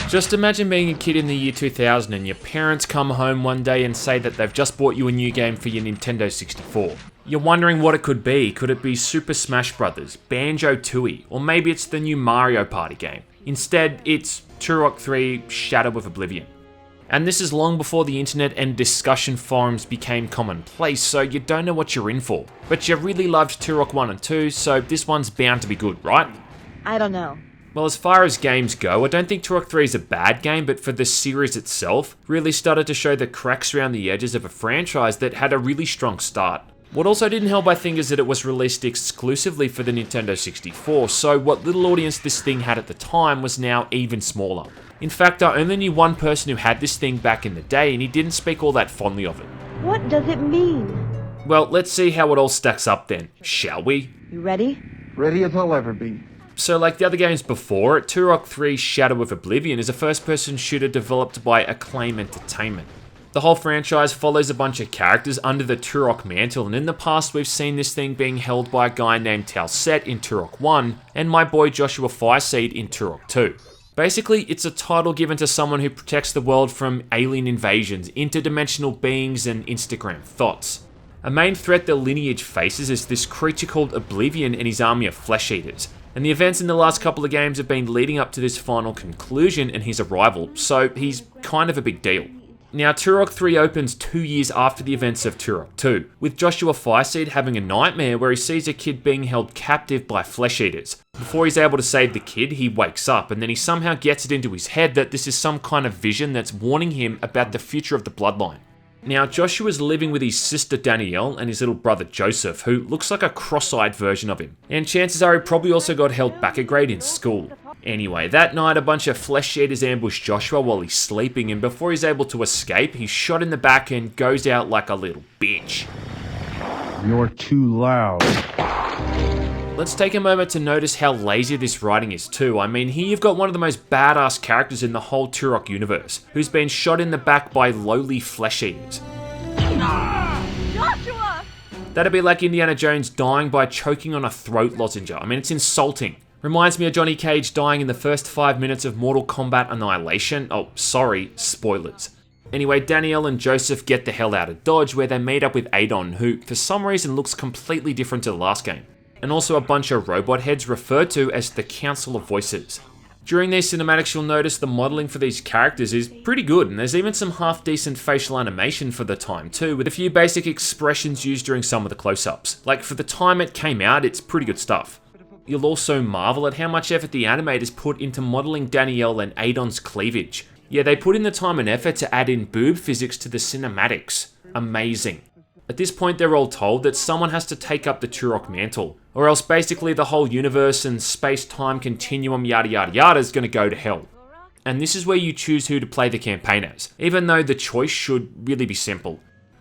Just imagine being a kid in the year 2000 and your parents come home one day and say that they've just bought you a new game for your Nintendo 64. You're wondering what it could be. Could it be Super Smash Bros, Banjo-Tooie, or maybe it's the new Mario Party game? Instead, it's Turok 3 Shadow of Oblivion. And this is long before the internet and discussion forums became commonplace, so you don't know what you're in for. But you really loved Turok 1 and 2, so this one's bound to be good, right? I don't know. Well, as far as games go, I don't think Turok 3 is a bad game, but for the series itself, really started to show the cracks around the edges of a franchise that had a really strong start. What also didn't help, I think, is that it was released exclusively for the Nintendo 64, so what little audience this thing had at the time was now even smaller. In fact, I only knew one person who had this thing back in the day, and he didn't speak all that fondly of it. What does it mean? Well, let's see how it all stacks up then, shall we? You ready? Ready as I'll ever be. So like the other games before it, Turok 3 Shadow of Oblivion is a first-person shooter developed by Acclaim Entertainment. The whole franchise follows a bunch of characters under the Turok mantle, and in the past we've seen this thing being held by a guy named Talset in Turok 1, and my boy Joshua Fireseed in Turok 2. Basically, it's a title given to someone who protects the world from alien invasions, interdimensional beings, and Instagram thoughts. A main threat the lineage faces is this creature called Oblivion and his army of flesh eaters. And the events in the last couple of games have been leading up to this final conclusion and his arrival, so he's kind of a big deal. Now, Turok 3 opens 2 years after the events of Turok 2, with Joshua Fireseed having a nightmare where he sees a kid being held captive by flesh eaters. Before he's able to save the kid, he wakes up, and then he somehow gets it into his head that this is some kind of vision that's warning him about the future of the bloodline. Now, Joshua's living with his sister Danielle and his little brother Joseph, who looks like a cross-eyed version of him. And chances are he probably also got held back a grade in school. Anyway, that night a bunch of flesh eaters ambush Joshua while he's sleeping, and before he's able to escape, he's shot in the back and goes out like a little bitch. You're too loud. Let's take a moment to notice how lazy this writing is too. I mean, here you've got one of the most badass characters in the whole Turok universe, who's been shot in the back by lowly flesh eaters. Joshua! That'd be like Indiana Jones dying by choking on a throat lozenge. I mean, it's insulting. Reminds me of Johnny Cage dying in the first 5 minutes of Mortal Kombat Annihilation. Oh, sorry, spoilers. Anyway, Danielle and Joseph get the hell out of Dodge, where they meet up with Adon, who for some reason looks completely different to the last game. And also a bunch of robot heads referred to as the Council of Voices. During these cinematics, you'll notice the modelling for these characters is pretty good, and there's even some half-decent facial animation for the time too, with a few basic expressions used during some of the close-ups. Like, for the time it came out, it's pretty good stuff. You'll also marvel at how much effort the animators put into modelling Danielle and Adon's cleavage. Yeah, they put in the time and effort to add in boob physics to the cinematics. Amazing. At this point, they're all told that someone has to take up the Turok mantle, or else basically the whole universe and space-time continuum yada yada yada is going to go to hell. And this is where you choose who to play the campaign as, even though the choice should really be simple.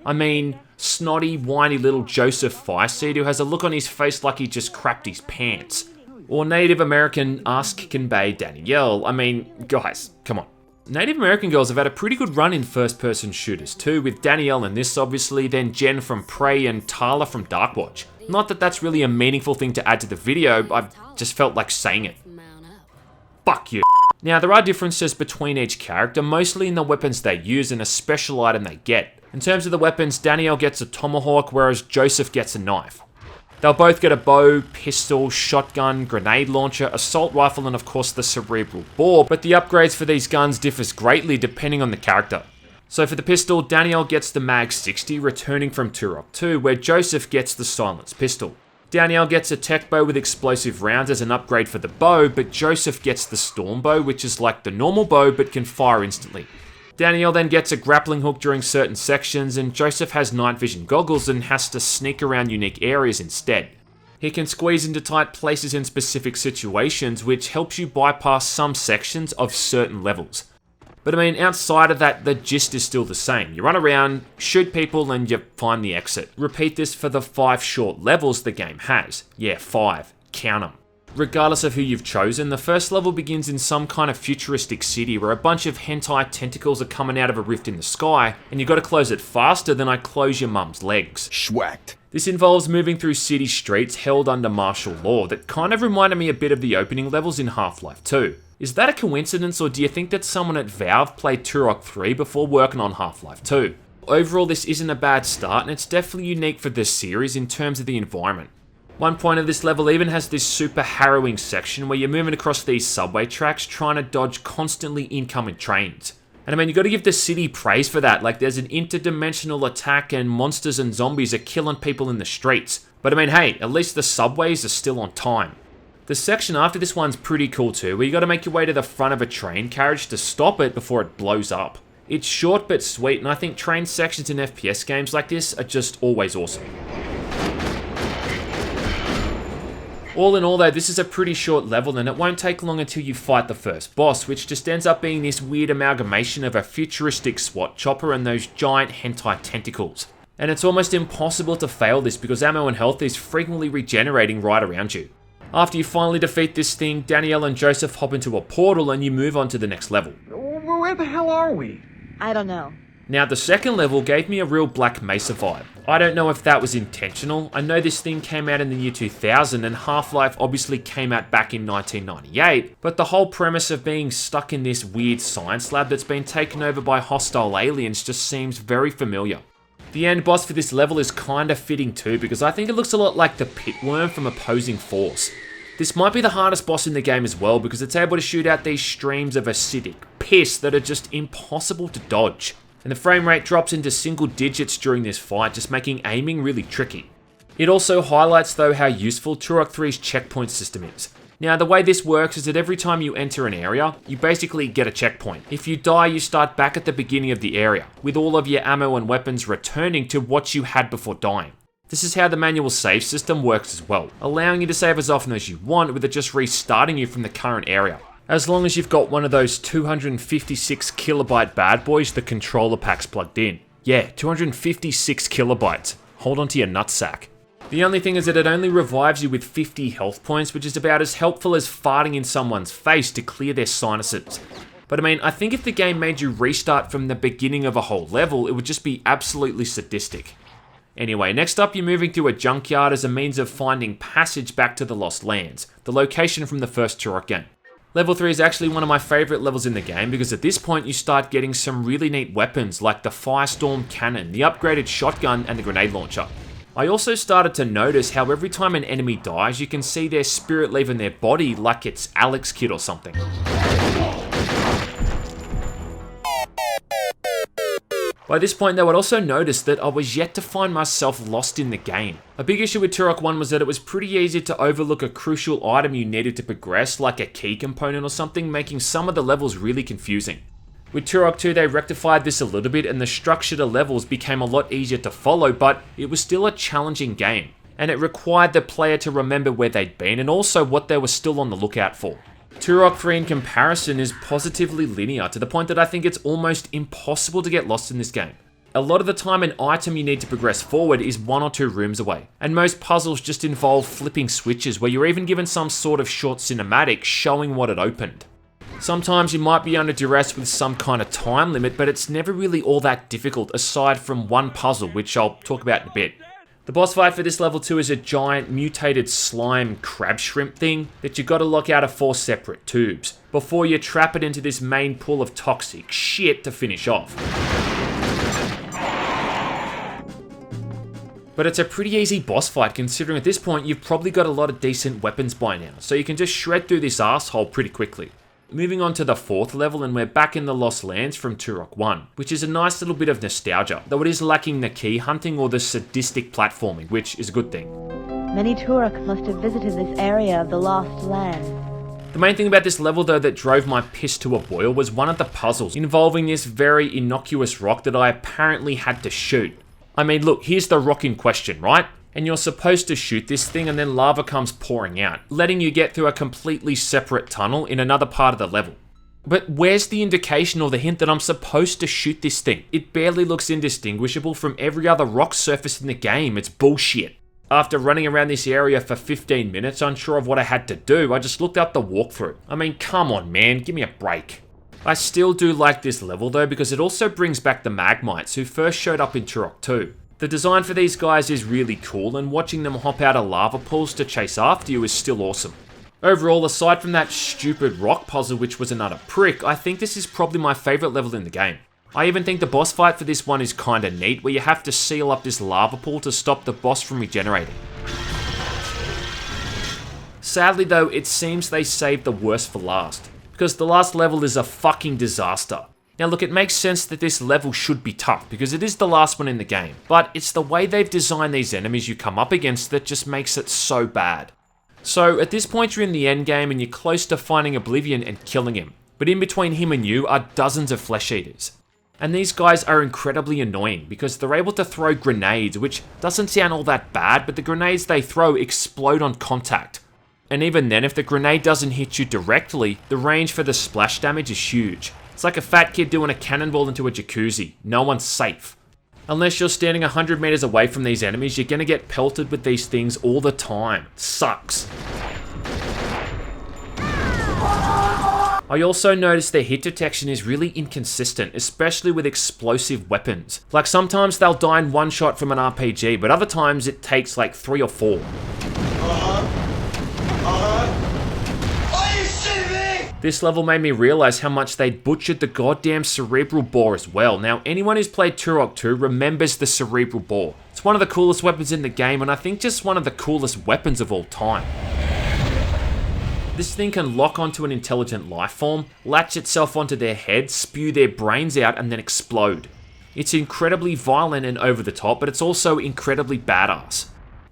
I mean, snotty, whiny little Joseph Fireseed who has a look on his face like he just crapped his pants. Or Native American ass-kicking bae Danielle. I mean, guys, come on. Native American girls have had a pretty good run in first-person shooters too, with Danielle in this obviously, then Jen from Prey and Tala from Darkwatch. Not that that's really a meaningful thing to add to the video, I just felt like saying it. Fuck you. Now, there are differences between each character, mostly in the weapons they use and a special item they get. In terms of the weapons, Danielle gets a tomahawk, whereas Joseph gets a knife. They'll both get a bow, pistol, shotgun, grenade launcher, assault rifle, and of course the cerebral bore, but the upgrades for these guns differs greatly depending on the character. So for the pistol, Danielle gets the Mag 60 returning from Turok 2, where Joseph gets the silenced pistol. Danielle gets a tech bow with explosive rounds as an upgrade for the bow, but Joseph gets the storm bow, which is like the normal bow but can fire instantly. Danielle then gets a grappling hook during certain sections, and Joseph has night vision goggles and has to sneak around unique areas instead. He can squeeze into tight places in specific situations, which helps you bypass some sections of certain levels. But I mean, outside of that, the gist is still the same. You run around, shoot people, and you find the exit. Repeat this for the 5 short levels the game has. Yeah, 5. Count 'em. Regardless of who you've chosen, the first level begins in some kind of futuristic city where a bunch of hentai tentacles are coming out of a rift in the sky, and you gotta close it faster than I close your mum's legs. Schwacked. This involves moving through city streets held under martial law that kind of reminded me a bit of the opening levels in Half-Life 2. Is that a coincidence, or do you think that someone at Valve played Turok 3 before working on Half-Life 2? Overall, this isn't a bad start, and it's definitely unique for this series in terms of the environment. One point of this level even has this super harrowing section where you're moving across these subway tracks trying to dodge constantly incoming trains. And I mean, you gotta give the city praise for that, like there's an interdimensional attack and monsters and zombies are killing people in the streets. But I mean, hey, at least the subways are still on time. The section after this one's pretty cool too, where you gotta make your way to the front of a train carriage to stop it before it blows up. It's short but sweet, and I think train sections in FPS games like this are just always awesome. All in all though, this is a pretty short level and it won't take long until you fight the first boss, which just ends up being this weird amalgamation of a futuristic SWAT chopper and those giant hentai tentacles. And it's almost impossible to fail this because ammo and health is frequently regenerating right around you. After you finally defeat this thing, Danielle and Joseph hop into a portal and you move on to the next level. Where the hell are we? I don't know. Now the second level gave me a real Black Mesa vibe. I don't know if that was intentional. I know this thing came out in the year 2000 and Half-Life obviously came out back in 1998, but the whole premise of being stuck in this weird science lab that's been taken over by hostile aliens just seems very familiar. The end boss for this level is kinda fitting too, because I think it looks a lot like the Pitworm from Opposing Force. This might be the hardest boss in the game as well, because it's able to shoot out these streams of acidic piss that are just impossible to dodge. And the frame rate drops into single digits during this fight, just making aiming really tricky. It also highlights though how useful Turok 3's checkpoint system is. Now the way this works is that every time you enter an area, you basically get a checkpoint. If you die, you start back at the beginning of the area, with all of your ammo and weapons returning to what you had before dying. This is how the manual save system works as well, allowing you to save as often as you want with it just restarting you from the current area. As long as you've got one of those 256 kilobyte bad boys the Controller Pak's plugged in. Yeah, 256 kilobytes. Hold on to your nutsack. The only thing is that it only revives you with 50 health points, which is about as helpful as farting in someone's face to clear their sinuses. But I mean, I think if the game made you restart from the beginning of a whole level, it would just be absolutely sadistic. Anyway, next up you're moving through a junkyard as a means of finding passage back to the Lost Lands, the location from the first Turok game. Level 3 is actually one of my favourite levels in the game because at this point you start getting some really neat weapons like the Firestorm Cannon, the upgraded shotgun and the grenade launcher. I also started to notice how every time an enemy dies you can see their spirit leaving their body like it's Alex Kidd or something. By this point though, I'd also noticed that I was yet to find myself lost in the game. A big issue with Turok 1 was that it was pretty easy to overlook a crucial item you needed to progress, like a key component or something, making some of the levels really confusing. With Turok 2 they rectified this a little bit and the structure to levels became a lot easier to follow, but it was still a challenging game, and it required the player to remember where they'd been and also what they were still on the lookout for. Turok 3 in comparison is positively linear to the point that I think it's almost impossible to get lost in this game. A lot of the time an item you need to progress forward is 1 or 2 rooms away, and most puzzles just involve flipping switches where you're even given some sort of short cinematic showing what it opened. Sometimes you might be under duress with some kind of time limit, but it's never really all that difficult aside from one puzzle, which I'll talk about in a bit. The boss fight for this level 2 is a giant mutated slime crab shrimp thing that you gotta lock out of 4 separate tubes before you trap it into this main pool of toxic shit to finish off. But it's a pretty easy boss fight considering at this point you've probably got a lot of decent weapons by now, so you can just shred through this asshole pretty quickly. Moving on to the 4th level and we're back in the Lost Lands from Turok 1, which is a nice little bit of nostalgia, though it is lacking the key hunting or the sadistic platforming, which is a good thing. Many Turok must have visited this area of the Lost Land. The main thing about this level though that drove my piss to a boil was one of the puzzles involving this very innocuous rock that I apparently had to shoot. I mean look, here's the rock in question, right? And you're supposed to shoot this thing and then lava comes pouring out, letting you get through a completely separate tunnel in another part of the level. But where's the indication or the hint that I'm supposed to shoot this thing? It barely looks indistinguishable from every other rock surface in the game. It's bullshit. After running around this area for 15 minutes, unsure of what I had to do, I just looked up the walkthrough. I mean, come on man, give me a break. I still do like this level though because it also brings back the Magmites who first showed up in Turok 2. The design for these guys is really cool, and watching them hop out of lava pools to chase after you is still awesome. Overall, aside from that stupid rock puzzle which was another prick, I think this is probably my favourite level in the game. I even think the boss fight for this one is kinda neat, where you have to seal up this lava pool to stop the boss from regenerating. Sadly though, it seems they saved the worst for last, because the last level is a fucking disaster. Now look, it makes sense that this level should be tough, because it is the last one in the game, but it's the way they've designed these enemies you come up against that just makes it so bad. So at this point you're in the end game and you're close to finding Oblivion and killing him, but in between him and you are dozens of flesh eaters. And these guys are incredibly annoying because they're able to throw grenades, which doesn't sound all that bad, but the grenades they throw explode on contact. And even then, if the grenade doesn't hit you directly, the range for the splash damage is huge. It's like a fat kid doing a cannonball into a jacuzzi. No one's safe. Unless you're standing 100 meters away from these enemies, you're gonna get pelted with these things all the time. Sucks. I also noticed their hit detection is really inconsistent, especially with explosive weapons. Like sometimes they'll die in one shot from an RPG, but other times it takes like 3 or 4. This level made me realize how much they'd butchered the goddamn cerebral boar as well. Now, anyone who's played Turok 2 remembers the cerebral boar. It's one of the coolest weapons in the game, and I think just one of the coolest weapons of all time. This thing can lock onto an intelligent life form, latch itself onto their head, spew their brains out, and then explode. It's incredibly violent and over the top, but it's also incredibly badass.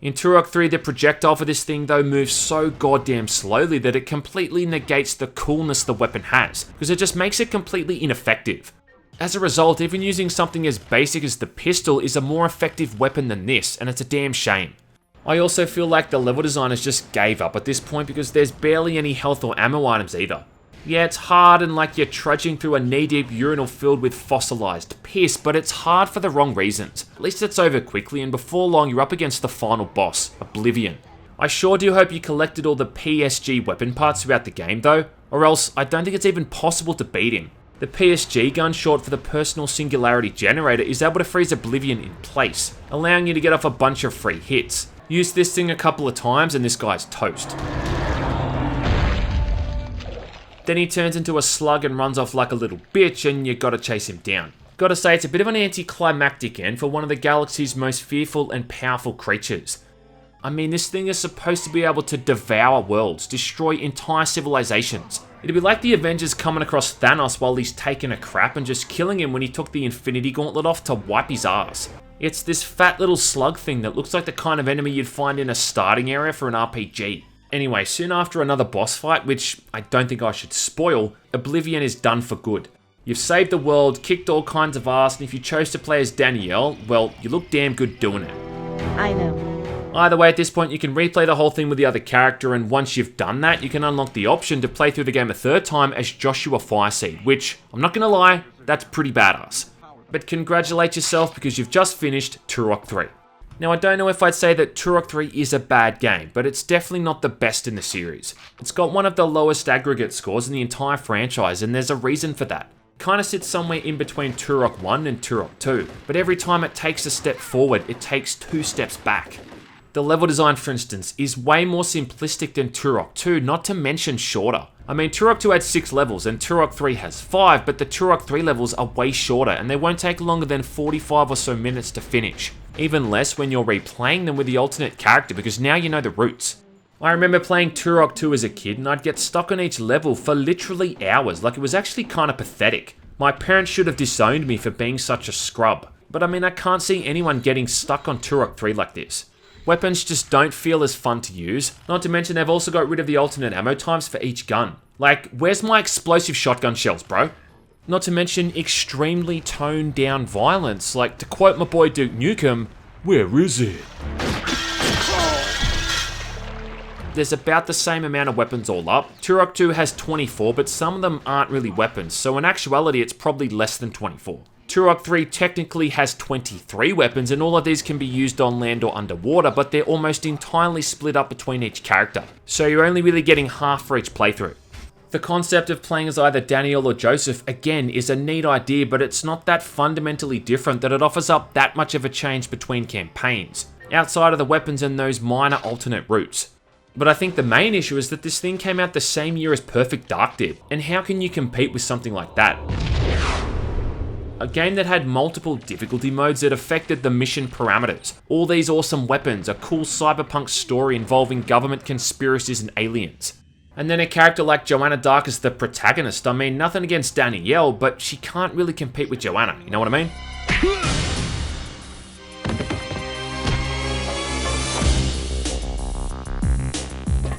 In Turok 3, the projectile for this thing though moves so goddamn slowly that it completely negates the coolness the weapon has, because it just makes it completely ineffective. As a result, even using something as basic as the pistol is a more effective weapon than this, and it's a damn shame. I also feel like the level designers just gave up at this point because there's barely any health or ammo items either. Yeah, it's hard and like you're trudging through a knee-deep urinal filled with fossilized piss, but it's hard for the wrong reasons. At least it's over quickly, and before long you're up against the final boss, Oblivion. I sure do hope you collected all the PSG weapon parts throughout the game though, or else I don't think it's even possible to beat him. The PSG gun, short for the Personal Singularity Generator, is able to freeze Oblivion in place, allowing you to get off a bunch of free hits. Use this thing a couple of times and this guy's toast. Then he turns into a slug and runs off like a little bitch, and you gotta chase him down. Gotta say, it's a bit of an anticlimactic end for one of the galaxy's most fearful and powerful creatures. I mean, this thing is supposed to be able to devour worlds, destroy entire civilizations. It'd be like the Avengers coming across Thanos while he's taking a crap and just killing him when he took the Infinity Gauntlet off to wipe his ass. It's this fat little slug thing that looks like the kind of enemy you'd find in a starting area for an RPG. Anyway, soon after another boss fight, which I don't think I should spoil, Oblivion is done for good. You've saved the world, kicked all kinds of ass, and if you chose to play as Danielle, well, you look damn good doing it. I know. Either way, at this point you can replay the whole thing with the other character, and once you've done that, you can unlock the option to play through the game a third time as Joshua Fireseed, which, I'm not gonna lie, that's pretty badass. But congratulate yourself because you've just finished Turok 3. Now, I don't know if I'd say that Turok 3 is a bad game, but it's definitely not the best in the series. It's got one of the lowest aggregate scores in the entire franchise, and there's a reason for that. It kinda sits somewhere in between Turok 1 and Turok 2, but every time it takes a step forward, it takes 2 steps back. The level design, for instance, is way more simplistic than Turok 2, not to mention shorter. I mean, Turok 2 had 6 levels and Turok 3 has 5, but the Turok 3 levels are way shorter and they won't take longer than 45 or so minutes to finish. Even less when you're replaying them with the alternate character because now you know the routes. I remember playing Turok 2 as a kid and I'd get stuck on each level for literally hours, like it was actually kinda pathetic. My parents should have disowned me for being such a scrub, but I mean, I can't see anyone getting stuck on Turok 3 like this. Weapons just don't feel as fun to use, not to mention they've also got rid of the alternate ammo times for each gun. Like, where's my explosive shotgun shells, bro? Not to mention extremely toned down violence, like to quote my boy Duke Nukem, where is it? There's about the same amount of weapons all up. Turok 2 has 24, but some of them aren't really weapons, so in actuality it's probably less than 24. Turok 3 technically has 23 weapons and all of these can be used on land or underwater, but they're almost entirely split up between each character, so you're only really getting half for each playthrough. The concept of playing as either Danielle or Joseph, again, is a neat idea, but it's not that fundamentally different that it offers up that much of a change between campaigns, outside of the weapons and those minor alternate routes. But I think the main issue is that this thing came out the same year as Perfect Dark did, and how can you compete with something like that? A game that had multiple difficulty modes that affected the mission parameters, all these awesome weapons, a cool cyberpunk story involving government conspiracies and aliens. And then a character like Joanna Dark as the protagonist. I mean, nothing against Danielle, but she can't really compete with Joanna, you know what I mean?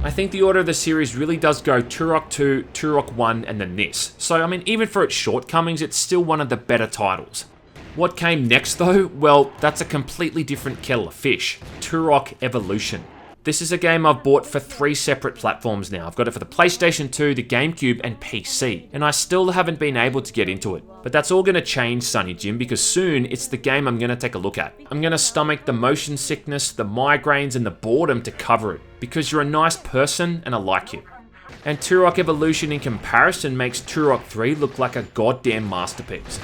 I think the order of the series really does go Turok 2, Turok 1, and then this. So, I mean, even for its shortcomings, it's still one of the better titles. What came next though? Well, that's a completely different kettle of fish. Turok Evolution. This is a game I've bought for 3 separate platforms now. I've got it for the PlayStation 2, the GameCube, and PC, and I still haven't been able to get into it. But that's all gonna change, Sonny Jim, because soon it's the game I'm gonna take a look at. I'm gonna stomach the motion sickness, the migraines, and the boredom to cover it, because you're a nice person and I like you. And Turok Evolution in comparison makes Turok 3 look like a goddamn masterpiece.